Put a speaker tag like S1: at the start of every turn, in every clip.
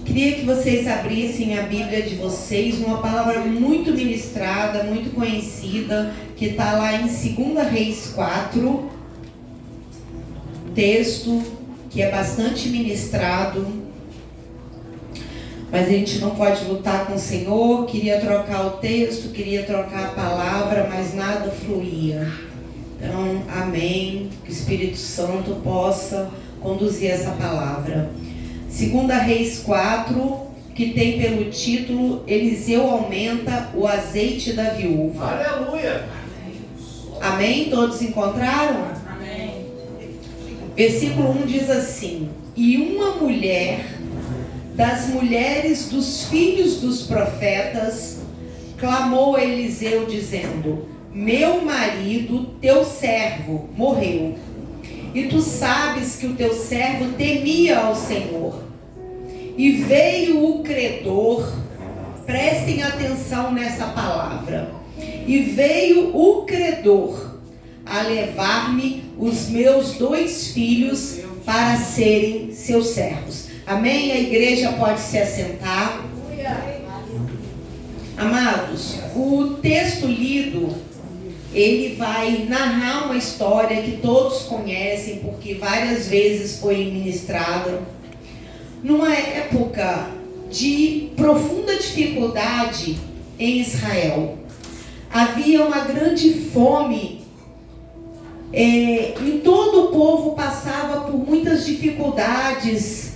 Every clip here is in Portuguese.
S1: Queria que vocês abrissem a Bíblia de vocês numa palavra muito ministrada, muito conhecida, que está lá em 2 Reis 4, texto que é bastante ministrado, mas a gente não pode lutar com o Senhor. Queria trocar o texto, queria trocar a palavra, mas nada fluía. Então, amém, que o Espírito Santo possa conduzir essa palavra. 2 Reis 4, que tem pelo título Eliseu aumenta o azeite da viúva.
S2: Aleluia!
S1: Amém? Todos encontraram?
S3: Amém.
S1: Versículo 1 diz assim: E uma mulher das mulheres dos filhos dos profetas clamou a Eliseu dizendo: Meu marido, teu servo, morreu. E tu sabes que o teu servo temia ao Senhor. E veio o credor, prestem atenção nessa palavra, e veio o credor a levar-me os meus 2 filhos para serem seus servos. Amém? A igreja pode se assentar. Amados, o texto lido, ele vai narrar uma história que todos conhecem, porque várias vezes foi ministrada. Numa época de profunda dificuldade em Israel, havia uma grande fome, e todo o povo passava por muitas dificuldades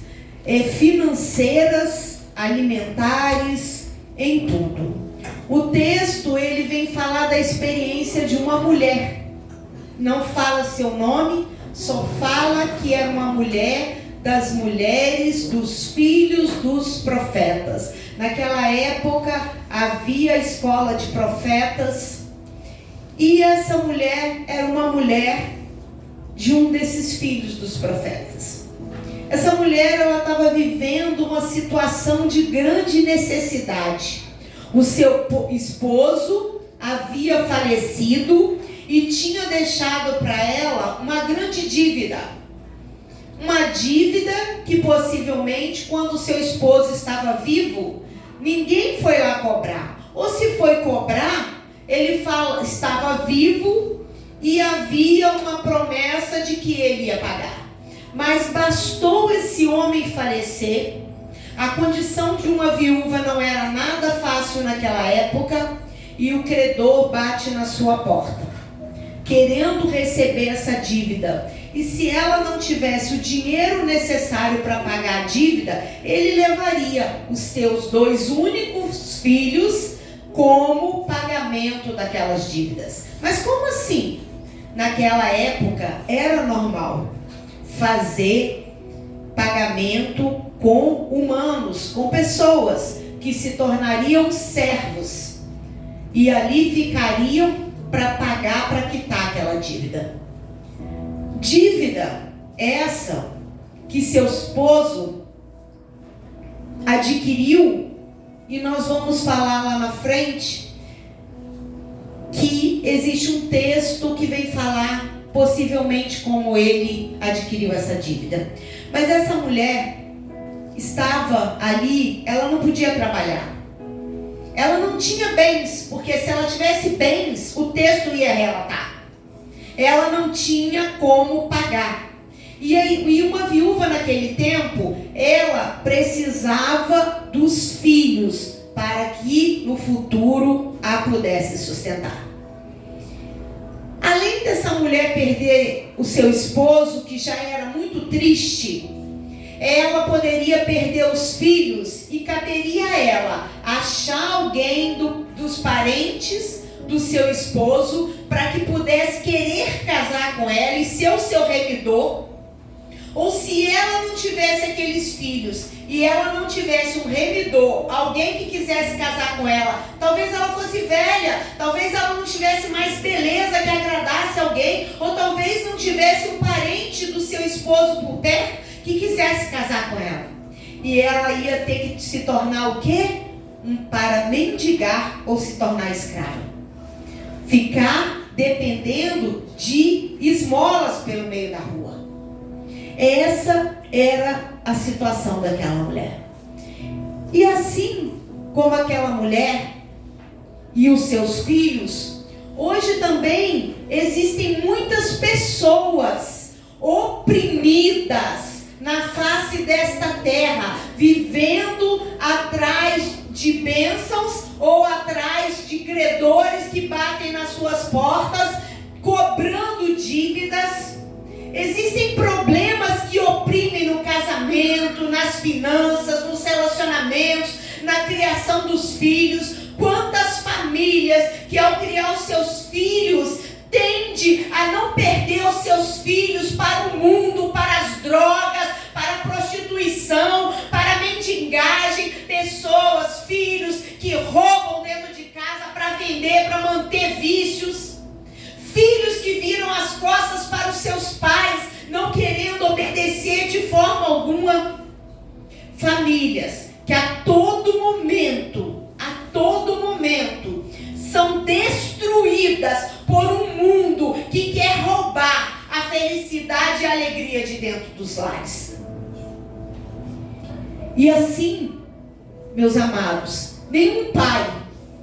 S1: financeiras, alimentares, em tudo. O texto, ele vem falar da experiência de uma mulher. Não fala seu nome, só fala que era uma mulher das mulheres dos filhos dos profetas. Naquela época havia escola de profetas, e essa mulher era uma mulher de um desses filhos dos profetas. Essa mulher, ela estava vivendo uma situação de grande necessidade. O seu esposo havia falecido e tinha deixado para ela uma grande dívida. Uma dívida que possivelmente, quando seu esposo estava vivo, ninguém foi lá cobrar. Ou se foi cobrar, ele estava vivo e havia uma promessa de que ele ia pagar. Mas bastou esse homem falecer. A condição de uma viúva não era nada fácil naquela época, e o credor bate na sua porta, querendo receber essa dívida. E se ela não tivesse o dinheiro necessário para pagar a dívida, ele levaria os seus 2 únicos filhos como pagamento daquelas dívidas. Mas como assim? Naquela época era normal fazer pagamento com humanos, com pessoas que se tornariam servos e ali ficariam para pagar, para quitar aquela dívida. Dívida essa que seu esposo adquiriu, e nós vamos falar lá na frente que existe um texto que vem falar possivelmente como ele adquiriu essa dívida. Mas essa mulher estava ali, ela não podia trabalhar. Ela não tinha bens, porque se ela tivesse bens, o texto ia relatar. Ela não tinha como pagar. E uma viúva naquele tempo, ela precisava dos filhos para que no futuro a pudesse sustentar. Além dessa mulher perder o seu esposo, que já era muito triste, ela poderia perder os filhos, e caberia a ela achar alguém dos parentes do seu esposo para que pudesse querer casar com ela e ser o seu remidor. Ou se ela não tivesse aqueles filhos e ela não tivesse um remidor, alguém que quisesse casar com ela, talvez ela fosse velha, talvez ela não tivesse mais beleza que agradasse alguém, ou talvez não tivesse um parente do seu esposo por perto que quisesse casar com ela. E ela ia ter que se tornar o quê? Para mendigar ou se tornar escrava. Ficar dependendo de esmolas pelo meio da rua. Essa era a situação daquela mulher. como aquela mulher e os seus filhos, hoje também existem muitas pessoas oprimidas na face desta terra, vivendo atrás de bênçãos ou atrás de credores que batem nas suas portas, cobrando dívidas. Existem problemas que oprimem no casamento, nas finanças, nos relacionamentos, na criação dos filhos. Quantas famílias que ao criar os seus filhos tende a não perder os seus filhos para o mundo, para as drogas, para a prostituição, para a mendigagem, pessoas, filhos que roubam dentro de casa para vender, para manter vícios, filhos que viram as costas para os seus pais, não querendo obedecer de forma alguma, famílias que a todo momento, são destruídas por um mundo que quer roubar a felicidade e a alegria de dentro dos lares. E assim, meus amados, nenhum pai,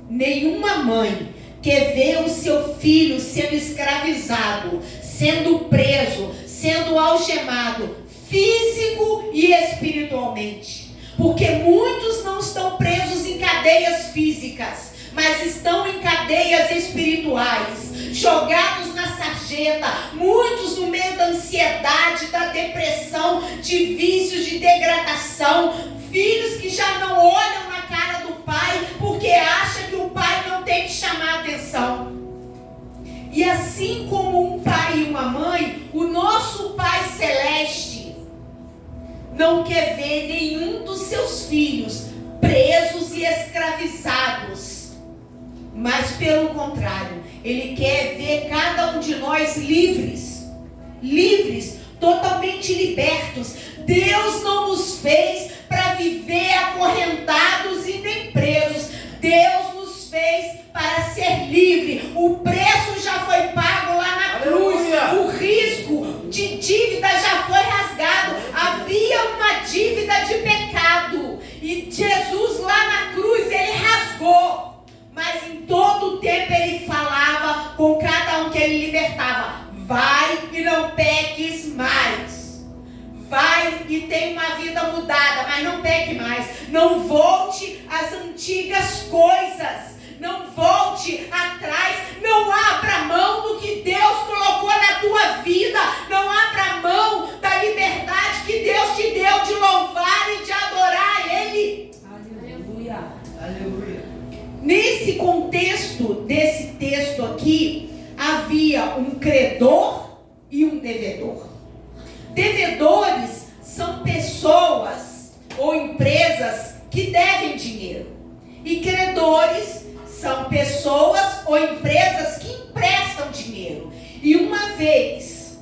S1: nenhuma mãe quer ver o seu filho sendo escravizado, sendo preso, sendo algemado, físico e espiritualmente. Porque muitos não estão presos em cadeias físicas, mas estão em cadeias espirituais, jogados na sarjeta, muitos no meio da ansiedade, da depressão, de vícios, de degradação, filhos que já não olham na cara do pai, porque acham que o pai não tem que chamar atenção. E assim como um pai e uma mãe, o nosso Pai Celeste não quer ver nenhum dos seus filhos presos e escravizados, mas pelo contrário, Ele quer ver cada um de nós livres, totalmente libertos. Deus não nos fez para viver acorrentados e nem presos. Deus nos fez para ser livre. O preço já foi pago lá na cruz. O risco de dívida já foi rasgado. Havia uma dívida de pecado e Jesus lá na cruz, Ele rasgou. Mas em todo o tempo Ele falava com cada um que Ele libertava: vai e não peques mais. Vai e tem uma vida mudada, mas não peque mais. Não volte às antigas coisas. Não volte atrás. Não abra mão do que Deus colocou na tua vida. Não abra mão da liberdade que Deus te deu de louvar e de adorar a Ele.
S2: Aleluia. Aleluia.
S1: Nesse contexto desse texto aqui, havia um credor e um devedor. Devedores são pessoas ou empresas que devem dinheiro. E credores são pessoas ou empresas que emprestam dinheiro. E uma vez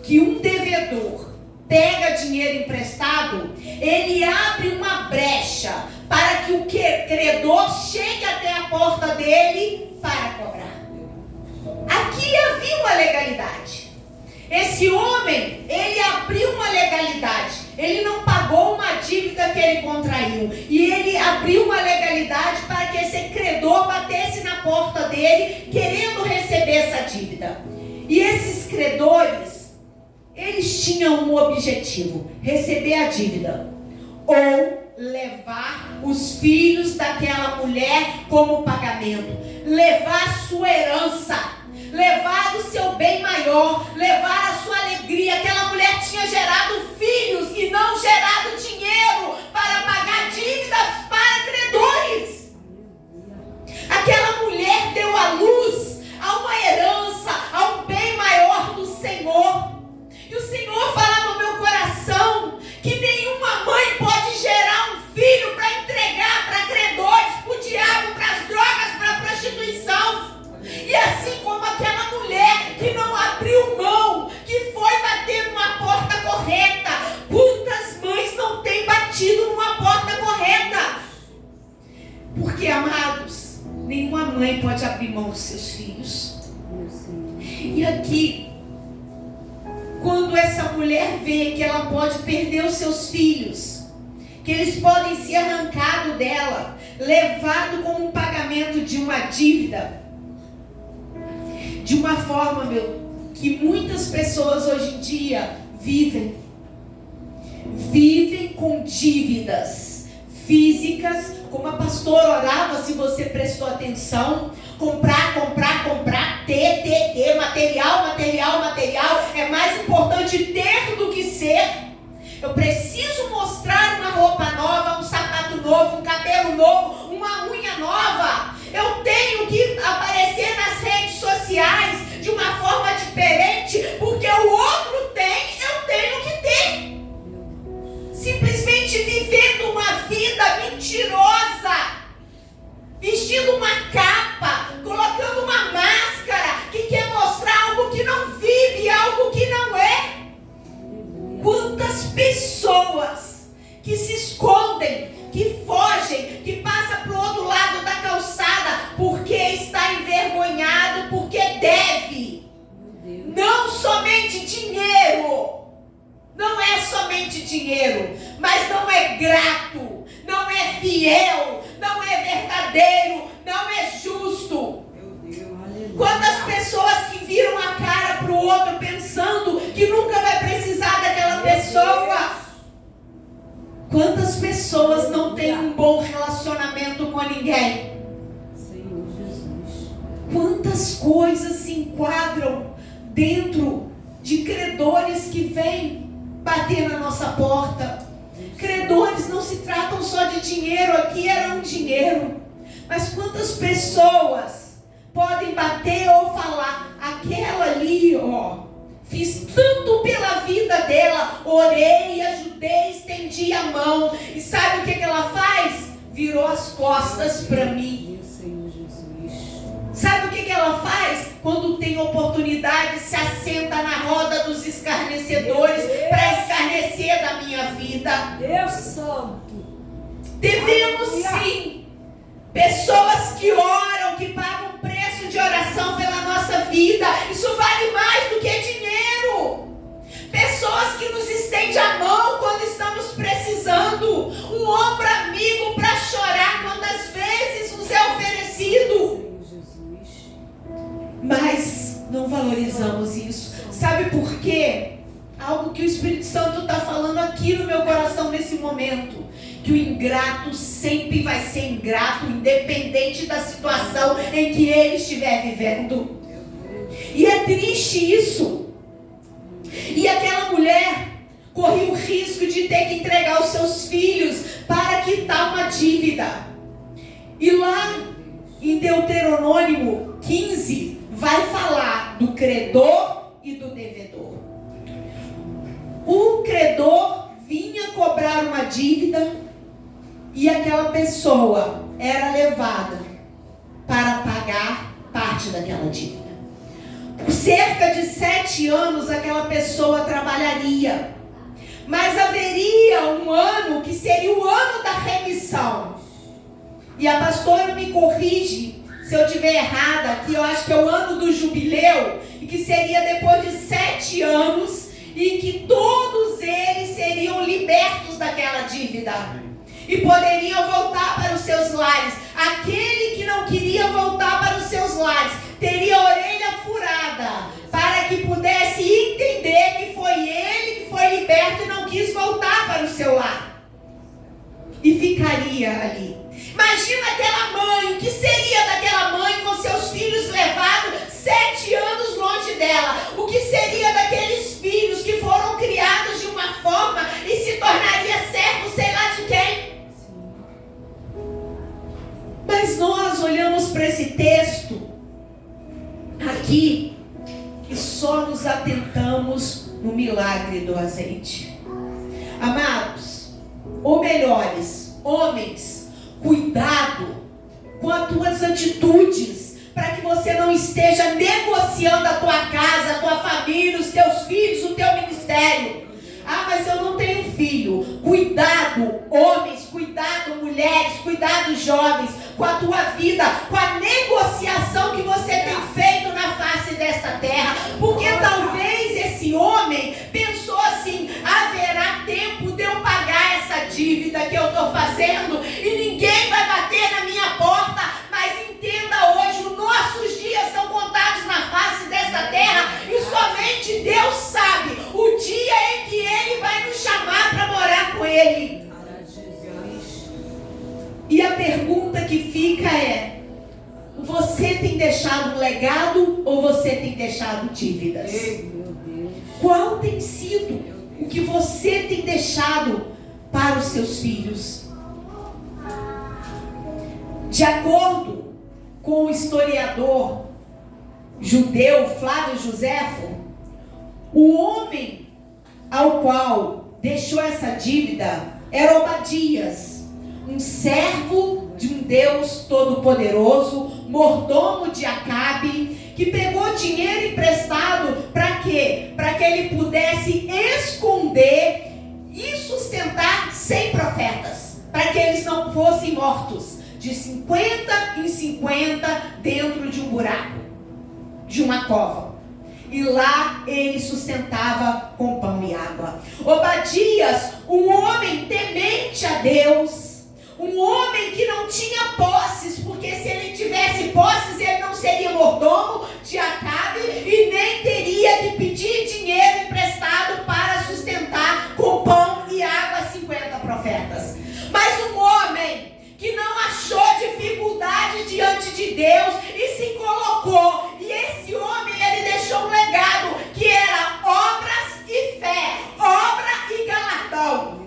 S1: que um devedor pega dinheiro emprestado, ele abre uma brecha para que o credor chegue até a porta dele para cobrar. Aqui havia uma legalidade. Esse homem, ele abriu uma legalidade. Ele não pagou uma dívida que ele contraiu. E ele abriu uma legalidade para que esse credor batesse na porta dele, querendo receber essa dívida. E esses credores, eles tinham um objetivo: receber a dívida, ou levar os filhos daquela mulher como pagamento, levar sua herança, levar o seu bem maior, levar a sua alegria. Aquela mulher tinha gerado filhos e não gerado dinheiro para pagar dívidas para credores. Aquela mulher deu à luz a uma herança, a um bem maior do Senhor. E o Senhor fala no meu coração que nenhuma mãe pode gerar um filho para entregar para credores, para o diabo, para as drogas, para a prostituição. E assim como aquela mulher que não abriu mão, que foi bater numa porta correta. Quantas mães não têm batido numa porta correta? Porque, amados, nenhuma mãe pode abrir mão dos seus filhos. E aqui, quando essa mulher vê que ela pode perder os seus filhos, que eles podem ser arrancados dela, levado como um pagamento de uma dívida, de uma forma, que muitas pessoas hoje em dia vivem com dívidas físicas, como a pastora orava, se você prestou atenção, comprar, ter, material, é mais importante ter do que ser. Eu preciso mostrar uma roupa nova, um sapato novo, um cabelo novo, uma unha nova. Eu tenho que aparecer nas redes sociais de uma forma diferente, porque o outro tem, eu tenho que ter. Simplesmente vivendo uma vida mentirosa, vestindo uma capa, colocando uma máscara, que quer mostrar algo que não vive, algo que não é. Quantas pessoas que se escondem, que fogem, que passam para o outro lado da calçada, porque está envergonhado, porque deve. Não somente dinheiro. Não é somente dinheiro, mas não é grato, não é fiel, não é verdadeiro, não é justo. Quantas pessoas que viram a cara para o outro pensando que nunca vai precisar daquela pessoa. Quantas pessoas não têm um bom relacionamento com ninguém.
S2: Senhor Jesus.
S1: Quantas coisas se enquadram dentro de credores que vêm bater na nossa porta. Credores não se tratam só de dinheiro, aqui era um dinheiro. Mas quantas pessoas podem bater ou falar, aquela ali, fiz tanto pela vida dela, orei, ajudei, estendi a mão. E sabe o que ela faz? Virou as costas para mim. Sabe o que ela faz? Quando tem oportunidade, se assenta na roda dos escarnecedores para escarnecer da minha vida.
S2: Deus Santo.
S1: Devemos sim, pessoas que oram, que pagam preço de oração pela nossa vida. Isso vale mais do que dinheiro. Pessoas que nos estendem a mão quando estamos precisando. Um ombro amigo para chorar quantas vezes nos é oferecido. Mas não valorizamos isso. Sabe por quê? Algo que o Espírito Santo está falando aqui no meu coração nesse momento. Que o ingrato sempre vai ser ingrato, independente da situação em que ele estiver vivendo. E é triste isso. E aquela mulher corria o risco de ter que entregar os seus filhos para quitar uma dívida. E lá em Deuteronômio 15... vai falar do credor e do devedor. O credor vinha cobrar uma dívida e aquela pessoa era levada para pagar parte daquela dívida. Por cerca de 7 anos aquela pessoa trabalharia, mas haveria um ano que seria o ano da remissão. E a pastora me corrige se eu estiver errada, que eu acho que é o ano do jubileu, e que seria depois de 7 anos, e que todos eles seriam libertos daquela dívida, e poderiam voltar para os seus lares. Aquele que não queria voltar para os seus lares, teria a orelha furada, para que pudesse entender que foi ele que foi liberto e não quis voltar para o seu lar, e ficaria ali. Imagina aquela mãe, o que seria daquela mãe com seus filhos levados 7 anos longe dela? O que seria daqueles filhos que foram criados de uma forma e se tornaria servo, sei lá de quem? Mas nós olhamos para esse texto aqui e só nos atentamos no milagre do azeite. Amados, ou melhores, homens, cuidado com as tuas atitudes, para que você não esteja negociando a tua casa, a tua família, os teus filhos, o teu ministério. Ah, mas eu não tenho filho. Cuidado, homens, cuidado, mulheres, cuidado, jovens, com a tua vida, com a negociação que você tem feito na face desta terra. Porque talvez esse homem pensou assim, haverá tempo de eu pagar essa dívida que eu estou fazendo e ninguém vai bater pergunta que fica é: você tem deixado um legado ou você tem deixado dívidas?
S2: Meu Deus.
S1: Qual tem sido o que você tem deixado para os seus filhos? De acordo com o historiador judeu Flávio Joséfo, o homem ao qual deixou essa dívida era Obadias, um servo de um Deus todo-poderoso, mordomo de Acabe, que pegou dinheiro emprestado para quê? Para que ele pudesse esconder e sustentar 100 profetas, para que eles não fossem mortos, de 50 em 50 dentro de um buraco, de uma cova. E lá ele sustentava com pão e água. Obadias, um homem temente a Deus, um homem que não tinha posses, porque se ele tivesse posses, ele não seria mordomo de Acabe e nem teria que pedir dinheiro emprestado para sustentar com pão e água 50 profetas. Mas um homem que não achou dificuldade diante de Deus e se colocou, e esse homem, ele deixou um legado que era obras e fé, obra e galardão.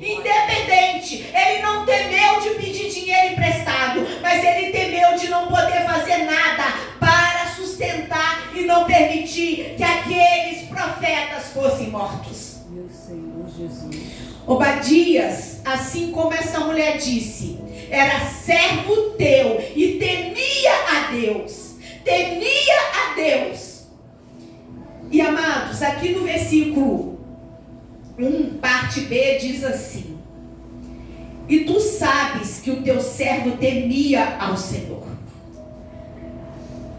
S1: Independente, ele não temeu de pedir dinheiro emprestado, mas ele temeu de não poder fazer nada para sustentar e não permitir que aqueles profetas fossem mortos.
S2: Meu Senhor Jesus.
S1: Obadias, assim como essa mulher disse, era servo teu e temia a Deus. Temia a Deus. E amados, aqui no versículo 1, parte B, diz assim: e tu sabes que o teu servo temia ao Senhor.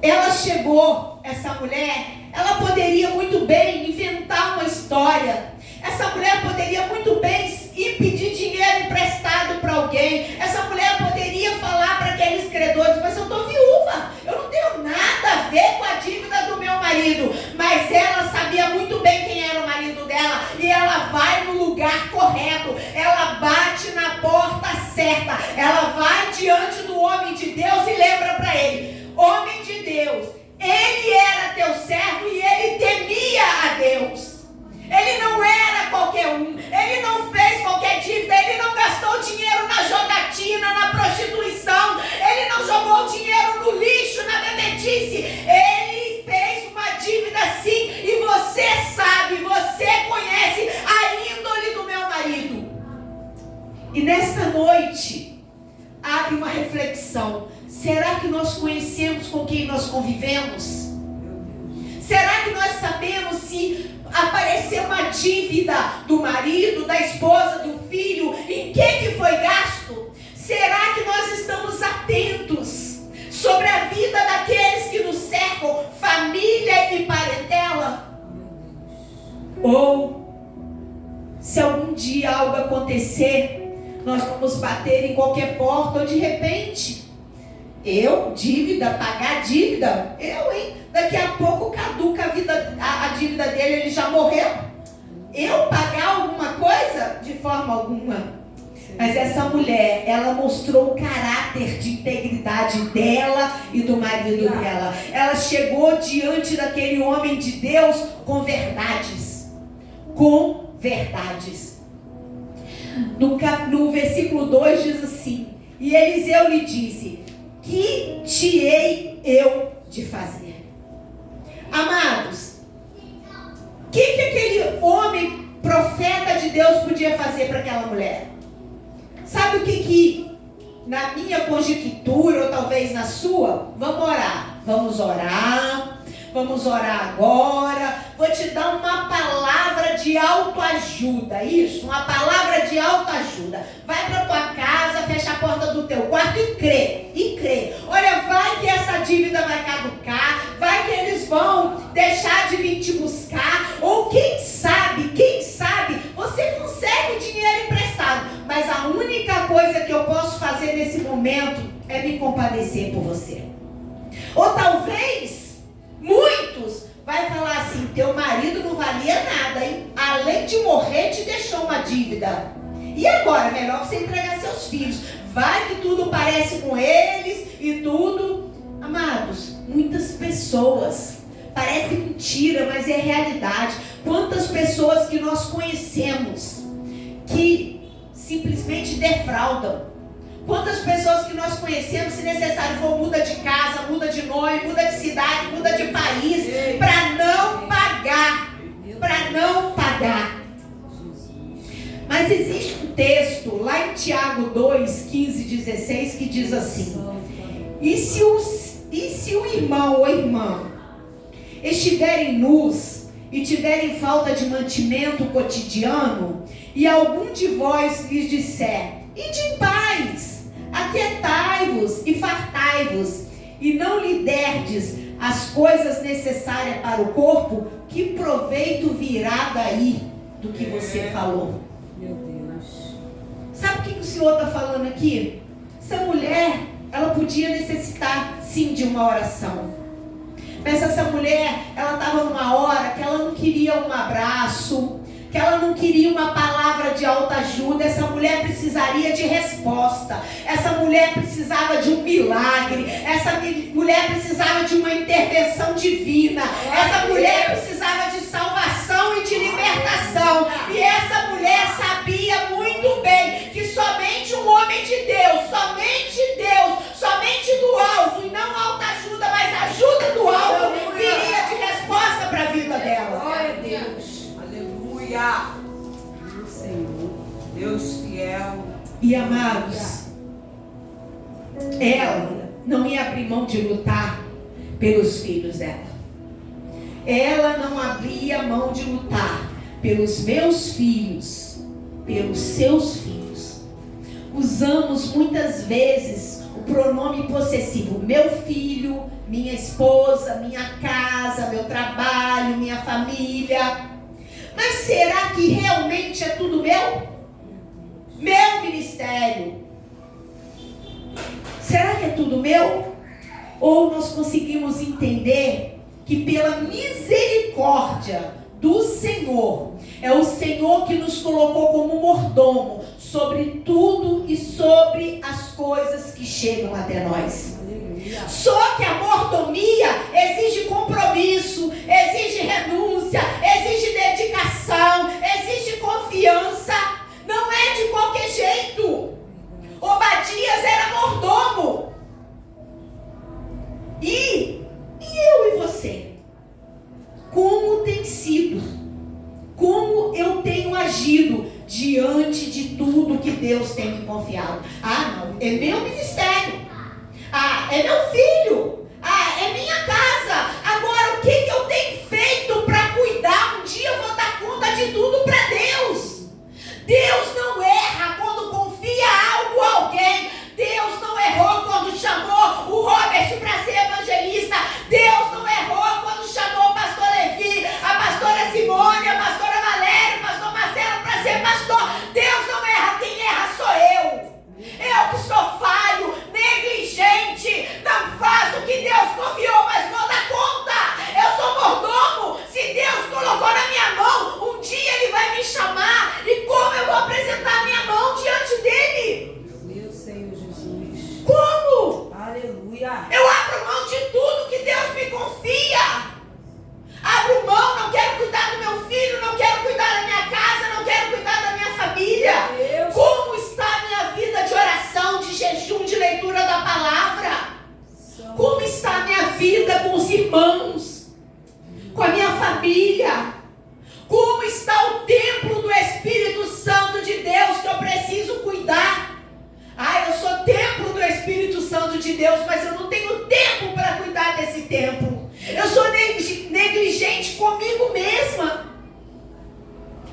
S1: Ela chegou, essa mulher, ela poderia muito bem inventar uma história. Essa mulher poderia muito bem ir pedir dinheiro emprestado para alguém. Essa mulher poderia falar para aqueles credores: mas eu estou viúva, eu não tenho nada a ver com a dívida do meu marido. Mas ela sabia muito bem quem era o marido dela, e ela vai no lugar correto, ela bate na porta certa, ela vai diante do homem de Deus e lembra para ele: homem de Deus, ele era teu servo e ele temia a Deus. Ele não era qualquer um, ele não fez qualquer dívida, ele não gastou dinheiro na jogatina, na prostituição, ele não jogou dinheiro no lixo, na bebedice. Ele fez uma dívida sim, e você sabe, você conhece a índole do meu marido. E nesta noite, abre uma reflexão: será que nós conhecemos com quem nós convivemos? Será que nós sabemos se aparecer uma dívida do marido, da esposa, do filho, em que foi gasto? Será que nós estamos atentos sobre a vida daqueles que nos cercam, família e parentela? Ou, se algum dia algo acontecer, nós vamos bater em qualquer porta, ou de repente, dívida, pagar dívida, daqui a pouco caduca a dívida dele, ele já morreu. Eu pagar alguma coisa? De forma alguma. Mas essa mulher, ela mostrou o caráter de integridade dela e do marido dela. Ela chegou diante daquele homem de Deus com verdades. Com verdades. No versículo 2 diz assim: e Eliseu lhe disse: que te hei eu de fazer? Amados, o que aquele homem, profeta de Deus, podia fazer para aquela mulher? Sabe o que na minha conjectura, ou talvez na sua? Vamos orar. Vamos orar agora. Vou te dar uma palavra de autoajuda. Isso, uma palavra de autoajuda. Vai para tua casa, fecha a porta do teu quarto e crê. Olha, vai que essa dívida vai caducar, vai que eles vão deixar de vir te buscar, ou quem sabe, você consegue o dinheiro emprestado, mas a única coisa que eu posso fazer nesse momento é me compadecer por você. Ou talvez, muitos vai falar assim: teu marido não valia nada, hein? Além de morrer, te deixou uma dívida. E agora? Melhor você entregar seus filhos. Vai que tudo parece com eles e tudo. Amados, muitas pessoas, parece mentira, mas é realidade. Quantas pessoas que nós conhecemos que simplesmente defraudam. Quantas pessoas que nós conhecemos, se necessário for, muda de casa, muda de nome, muda de cidade, muda de país, para não pagar. Para não pagar. Mas existe um texto lá em Tiago 2, 15, 16 que diz assim: e se o irmão ou irmã estiverem nus e tiverem falta de mantimento cotidiano, e algum de vós lhes disser: ide em paz, aquietai-vos e fartai-vos, e não lhe derdes as coisas necessárias para o corpo, que proveito virá daí do que você falou?
S2: Meu Deus.
S1: Sabe o que o Senhor está falando aqui? Essa mulher, ela podia necessitar sim de uma oração. Mas essa mulher, ela estava numa hora que ela não queria um abraço, que ela não queria uma palavra de autoajuda. Essa mulher precisaria de resposta. Essa mulher precisava de um milagre. Essa mulher precisava de uma intervenção divina. Essa mulher precisava de salvação e de libertação. E essa mulher sabia muito bem que somente um homem de Deus, somente do alto, e não autoajuda, mas ajuda do alto, viria de resposta para a vida dela.
S2: Glória a Deus.
S3: Meu Senhor, Deus fiel.
S1: E amados, ela não ia abrir mão de lutar pelos filhos dela. Ela não abria mão de lutar pelos meus filhos, pelos seus filhos. Usamos muitas vezes o pronome possessivo: meu filho, minha esposa, minha casa, meu trabalho, minha família. Mas será que realmente é tudo meu? Meu ministério. Será que é tudo meu? Ou nós conseguimos entender que pela misericórdia do Senhor, é o Senhor que nos colocou como mordomo sobre tudo e sobre as coisas que chegam até nós. Só que a mordomia exige compromisso, exige renúncia, exige dedicação, exige confiança. Não é de qualquer jeito. Obadias era mordomo. E eu e você? Como tem sido? Como eu tenho agido diante de tudo que Deus tem me confiado? Ah, não, é meu ministério. Ah, é meu filho. Ah, é minha casa. Agora, o que eu tenho feito para cuidar? Um dia eu vou dar conta de tudo para Deus. Deus não erra quando confia algo a alguém. Deus não errou quando chamou o Robert para ser evangelista. Deus não errou quando chamou o pastor Levi, a pastora Simone, a pastora Valéria, o pastor Marcelo para ser pastor. Deus não erra, quem erra sou eu. Eu que sou falho, negligente, não faço o que Deus confiou, mas vou dar conta. Eu sou mordomo. Se Deus colocou na minha mão, um dia Ele vai me chamar. E como eu vou apresentar a minha mão diante dEle?
S2: Meu Senhor Jesus.
S1: Como?
S2: Aleluia.
S1: Eu abro mão de tudo que Deus me confia. Abro mão, não quero cuidar do meu filho, não quero cuidar da minha casa, não quero cuidar da minha família.
S2: Deus.
S1: Como está a minha vida de oração, de jejum, de leitura da palavra? Como está a minha vida com os irmãos? Com a minha família? Como está o templo do Espírito Santo de Deus que eu preciso cuidar? Ah, eu sou templo do Espírito Santo de Deus, mas eu não tenho tempo para cuidar desse templo. Eu sou negligente comigo mesma.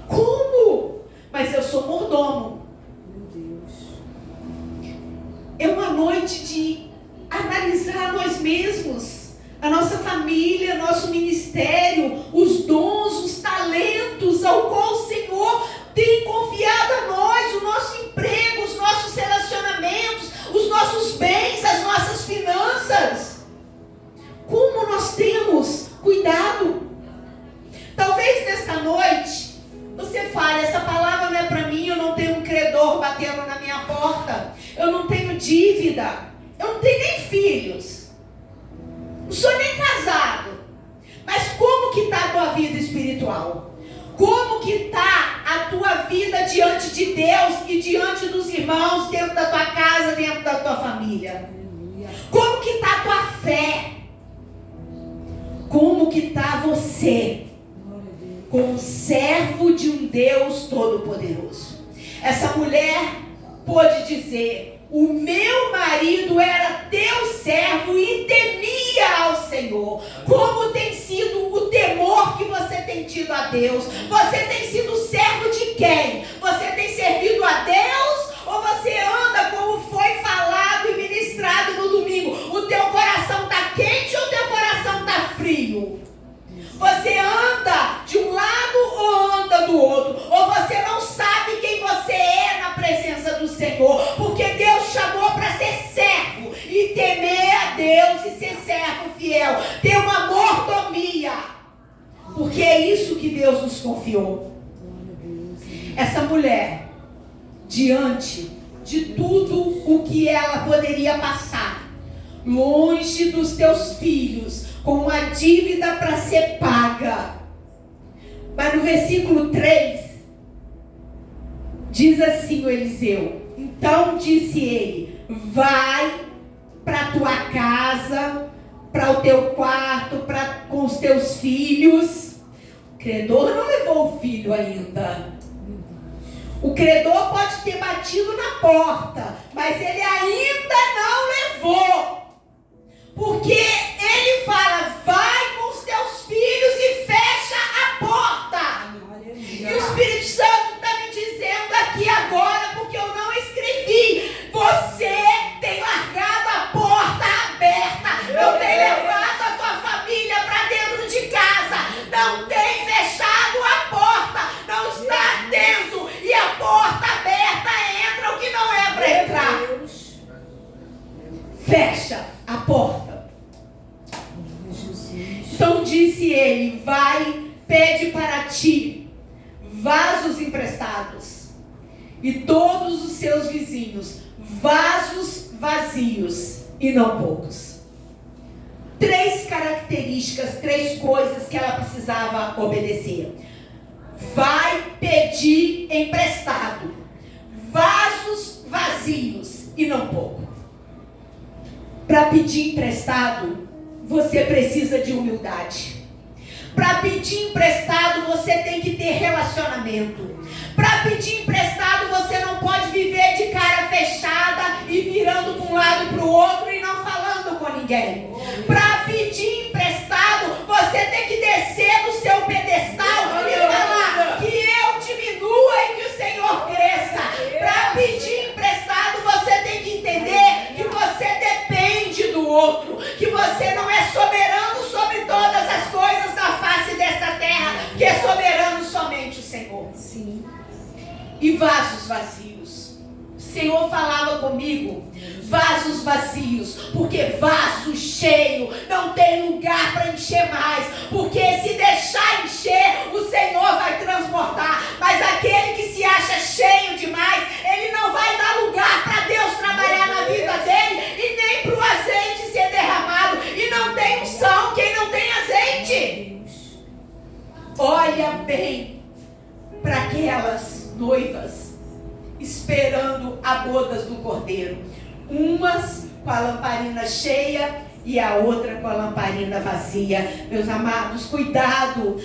S1: Como? Mas eu sou mordomo.
S2: Meu Deus.
S1: É uma noite de analisar nós mesmos, a nossa família, nosso ministério, os dons, os talentos ao qual o Senhor tem confiado a nós, o nosso emprego, os nossos relacionamentos, os nossos bens, as nossas finanças. Como nós temos cuidado? Talvez nesta noite você fale: essa palavra não é para mim, eu não tenho um credor em dívida. Eu não tenho nem filhos. Não sou nem casado. Mas como que está a tua vida espiritual? Como que está a tua vida diante de Deus e diante dos irmãos, dentro da tua casa, dentro da tua família? Como que está a tua fé? Como que está você como servo de um Deus Todo-Poderoso? Essa mulher pôde dizer: o meu marido era teu servo e temia ao Senhor. Como tem sido o temor que você tem tido a Deus? Você tem sido servo de quem? Você tem servido a Deus? Ou você anda como foi falado e ministrado no domingo? O teu coração está quente ou o teu coração está frio? Você anda de um lado ou anda do outro? Ou você não sabe quem você é na presença do Senhor? Porque Deus chamou para ser servo e temer a Deus e ser servo fiel. Ter uma mordomia. Porque é isso que Deus nos confiou. Essa mulher, diante de tudo o que ela poderia passar, longe dos teus filhos, com uma dívida para ser paga. Mas no versículo 3, diz assim o Eliseu: então disse ele, vai para a tua casa, para o teu quarto, com os teus filhos. O credor não levou o filho ainda. O credor pode ter batido na porta, mas ele ainda não levou. Porque ele fala, vai com os teus filhos e fecha a porta. E o Espírito Santo está me dizendo aqui agora, porque eu não escrevi, você tem largado a porta aberta, não tem levado a tua família para dentro de casa, não tem fechado a porta, não está atento, e a porta aberta entra o que não é para entrar. Fecha a porta. Então disse ele, vai, pede para ti vasos emprestados, e todos os seus vizinhos vasos vazios, e não poucos. 3 características, 3 coisas que ela precisava obedecer. Vai pedir emprestado, vasos vazios e não pouco. Para pedir emprestado, você precisa de humildade. Para pedir emprestado, você tem que ter relacionamento. Para pedir emprestado, você não pode viver de cara fechada e virando para um lado e para o outro e não falando com ninguém. Para pedir emprestado, você tem que descer do seu pedestal e falar que eu diminua e que o Senhor cresça. Para pedir emprestado, você tem que entender que você depende do outro, que você não é soberano sobre todas as coisas da face desta terra, que é soberano somente o Senhor.
S2: Sim.
S1: E vasos vazios. O Senhor falava comigo, vasos vazios, porque vaso cheio não tem lugar para encher mais, porque se deixar encher, o Senhor vai transportar, mas aquele que se acha cheio demais, ele não vai dar lugar para Deus trabalhar na vida dele, e nem para o azeite ser derramado, e não tem unção quem não tem azeite. Olha bem para aquelas noivas esperando a bodas do Cordeiro, umas com a lamparina cheia e a outra com a lamparina vazia. Meus amados, cuidado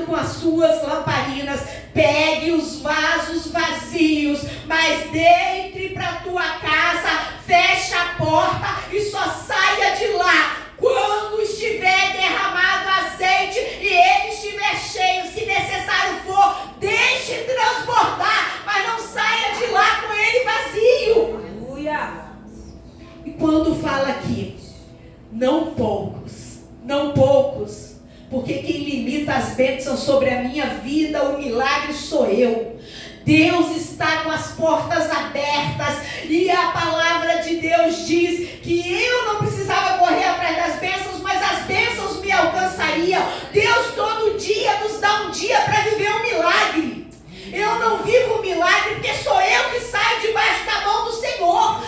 S1: com as suas lamparinas. Pegue os vasos vazios, mas entre para a tua casa, fecha a porta e só saia de lá quando estiver derramado azeite e ele estiver cheio. Se necessário for, deixe transbordar, mas não saia de lá com ele vazio.
S2: Aleluia.
S1: E quando fala aqui, não poucos, porque quem limita as bênçãos sobre a minha vida, o milagre sou eu. Deus está com as portas abertas, e a palavra de Deus diz que eu não precisava correr atrás das bênçãos, mas as bênçãos me alcançariam. Deus todo dia nos dá um dia para viver um milagre. Eu não vivo um milagre porque sou eu que saio debaixo da mão do Senhor.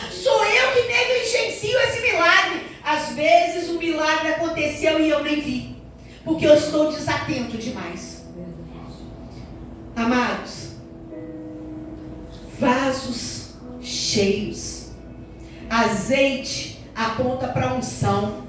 S1: eu nem vi, porque eu estou desatento demais. Amados, vasos cheios. Azeite aponta para a unção.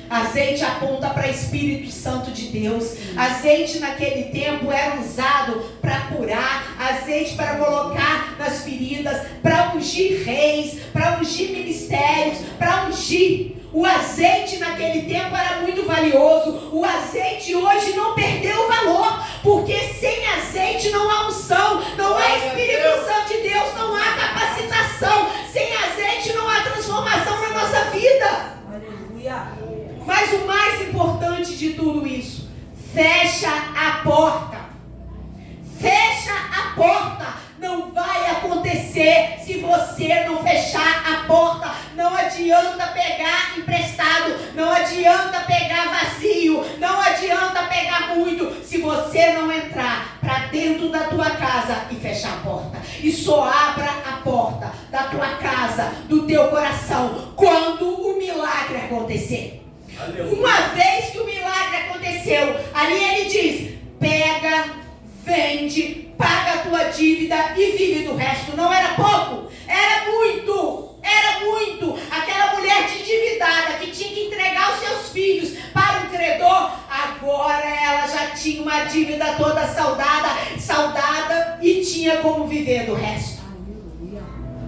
S1: Azeite aponta para o Espírito Santo de Deus. Azeite naquele tempo era usado para curar. Azeite para colocar nas feridas, para ungir reis, para ungir ministérios, para ungir. O azeite naquele tempo era muito valioso. O azeite hoje não perdeu o valor, porque sem azeite não há unção, não há Espírito Santo de Deus, não há capacitação. Sem azeite não há transformação na nossa vida.
S2: Aleluia.
S1: Mas o mais importante de tudo isso, fecha a porta. Fecha a porta. Não vai acontecer se você não fechar a porta. Não adianta pegar emprestado, não adianta pegar vazio, não adianta pegar muito, se você não entrar para dentro da tua casa e fechar a porta. E só abra a porta da tua casa, do teu coração, quando o milagre acontecer. Uma vez que o milagre aconteceu, ali ele diz: pega, vende, paga a tua dívida e vive do resto. Não era pouco, era muito, era muito. Aquela mulher de endividada que tinha que entregar os seus filhos para um credor, agora ela já tinha uma dívida toda saldada e tinha como viver do resto.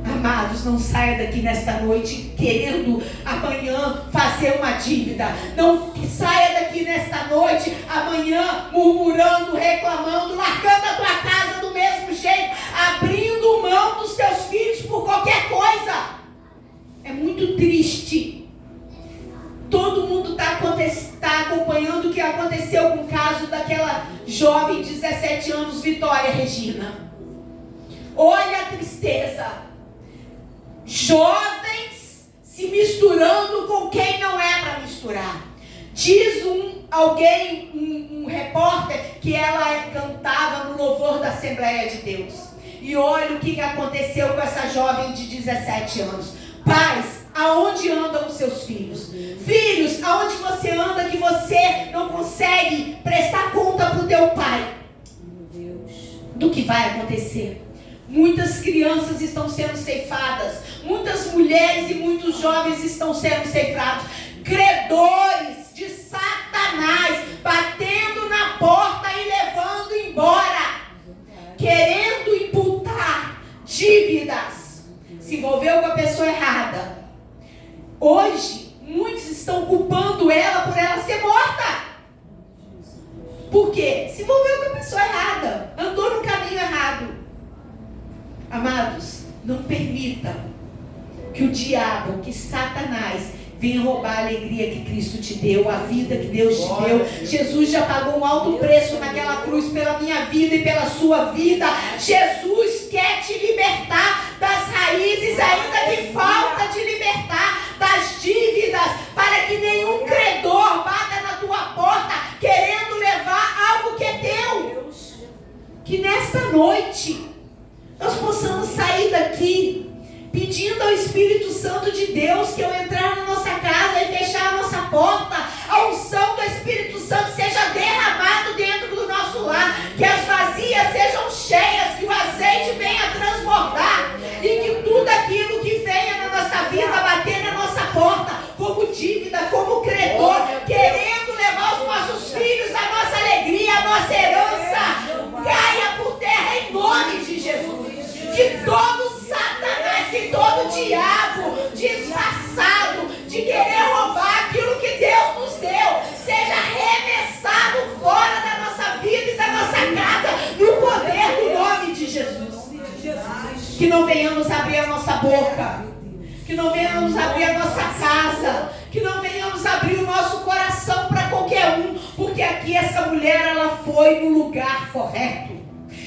S1: Amados, não saia daqui nesta noite querendo amanhã fazer uma dívida. Não saia daqui nesta noite amanhã murmurando, reclamando, largando a tua casa do mesmo jeito, abrindo mão dos teus filhos por qualquer coisa. É muito triste. Todo mundo está acompanhando o que aconteceu com o caso daquela jovem de 17 anos, Vitória Regina. Olha a tristeza. Jovens se misturando com quem não é para misturar. Diz um repórter que ela cantava no louvor da Assembleia de Deus. E olha o que aconteceu com essa jovem de 17 anos. Pais, aonde andam os seus filhos? Filhos, aonde você anda que você não consegue prestar conta para o teu pai?
S2: Meu Deus.
S1: Do que vai acontecer? Muitas crianças estão sendo ceifadas. Muitas mulheres e muitos jovens estão sendo ceifados. Credores de Satanás batendo na porta e levando embora. Querendo imputar dívidas. Se envolveu com a pessoa errada. Hoje, muitos estão culpando ela por ela ser morta. Por quê? Se envolveu com a pessoa errada. Andou no caminho errado. Amados, não permita que o diabo, que Satanás venha roubar a alegria que Cristo te deu, a vida que Deus te deu. Jesus já pagou um alto preço naquela cruz pela minha vida e pela sua vida. Jesus quer te libertar das raízes, ainda que falta te libertar das dívidas, para que nenhum credor bata na tua porta querendo levar algo que é teu. Que nesta noite nós possamos sair daqui pedindo ao Espírito Santo de Deus que ao entrar na nossa casa e fechar a nossa porta, a unção do Espírito Santo seja derramado dentro do nosso lar, que as vasilhas sejam cheias, que o azeite venha transbordar e que tudo aquilo que venha na nossa vida bater na nossa porta, como dívida, como credor, querendo levar os nossos filhos, a nossa alegria, a nossa herança, caia por terra em nome de Jesus. Que todo Satanás, que todo diabo disfarçado de querer roubar aquilo que Deus nos deu, seja arremessado fora da nossa vida e da nossa casa, no poder do nome de Jesus. Que não venhamos abrir a nossa boca, que não venhamos abrir a nossa casa, que não venhamos abrir o nosso coração para qualquer um, porque aqui essa mulher, ela foi no lugar correto.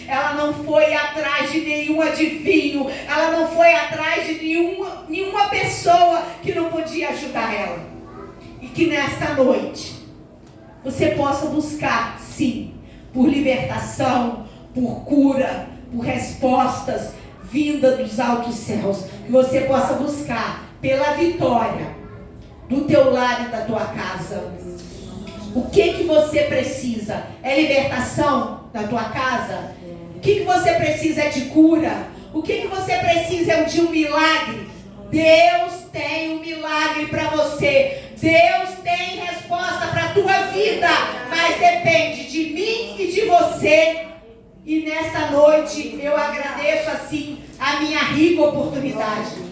S1: Ela não foi atrás de nenhum adivinho. Ela não foi atrás de nenhuma pessoa que não podia ajudar ela. E que nesta noite você possa buscar, sim, por libertação, por cura, por respostas vinda dos altos céus. Que você possa buscar pela vitória do teu lar e da tua casa. O que você precisa? É libertação da tua casa? O que você precisa é de cura? O que você precisa é de um milagre? Deus tem um milagre para você. Deus tem resposta para a tua vida. Mas depende de mim e de você. E nesta noite eu agradeço assim a minha rica oportunidade.